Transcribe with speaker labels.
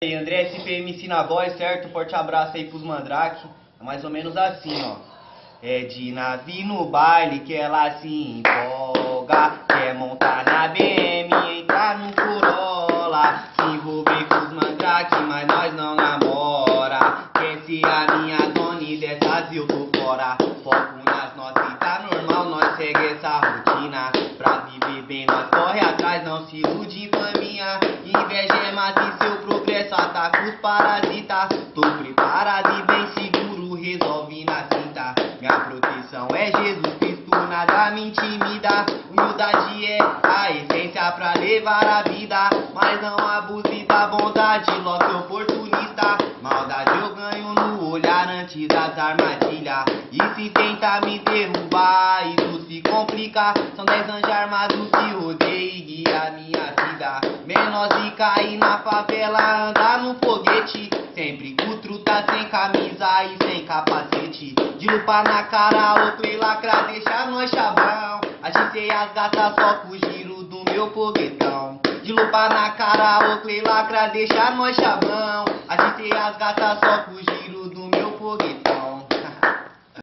Speaker 1: E aí, André SPMC na voz, certo? Forte abraço aí pros Mandrake. É mais ou menos assim, ó. É de navio no baile que ela se empolga. Quer montar na BM, entrar no Corolla. Se envolver com os Mandrake, mas nós não namora. Quer ser a minha dona e dessas eu tô fora. Foco nas notas e tá normal, nós segue essa rotina. Pra viver bem nós corre atrás, não se ilude faminha. Inveja é mata e seu progresso ataca os parasitas. Tô preparado e bem seguro, resolve na cinta. Minha proteção é Jesus Cristo, nada me intimida. Humildade é a essência pra levar a vida. Mas não abuse da bondade, logo oportunista. Maldade eu ganho no olhar antes das armadilhas. E se tenta me derrubar, isso se complica. São 10 anjos armados que rodeiam e guia minha vida. Menor de cair na favela, andar no foguete. Sempre com truta sem camisa e sem capacete. De lupa na cara, outro e lacra, deixa nós chavão. Agitei as gatas só com o giro do meu foguetão. De lupa na cara, outro e lacra, deixa nós chavão. Agitei as gatas só com o giro do meu foguetão.